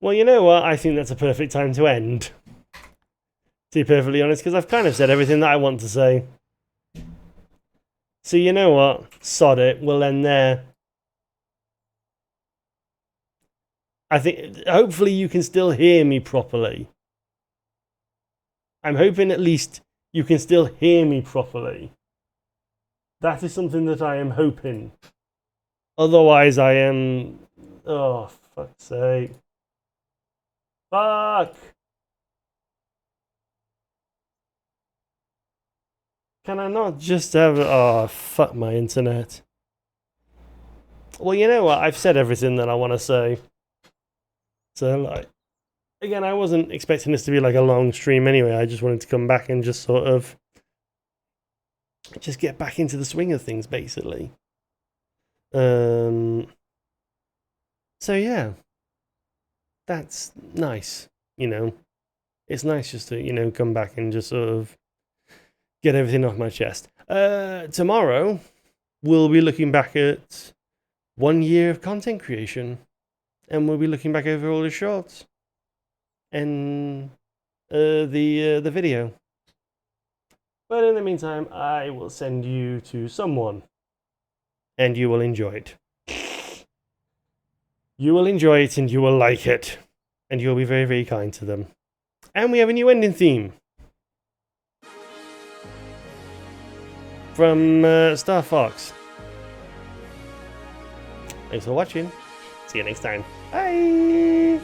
Well, you know what? I think that's a perfect time to end. To be perfectly honest, because I've kind of said everything that I want to say. So you know what? Sod it. We'll end there. I think hopefully you can still hear me properly. I'm hoping at least you can still hear me properly. That is something that I am hoping. Otherwise I am... Oh, fuck's sake. Fuck! Can I not just have... Oh, fuck my internet. Well, you know what? I've said everything that I want to say. So, like... Again, I wasn't expecting this to be like a long stream anyway. I just wanted to come back and just sort of... just get back into the swing of things, basically. So, yeah. That's nice, you know. It's nice just to, you know, come back and just sort of get everything off my chest. Tomorrow, we'll be looking back at 1 year of content creation. And we'll be looking back over all the shorts. And the video. But in the meantime, I will send you to someone. And you will enjoy it. You will enjoy it and you will like it. And you'll be very, very kind to them. And we have a new ending theme. From Star Fox. Thanks for watching. See you next time. Bye!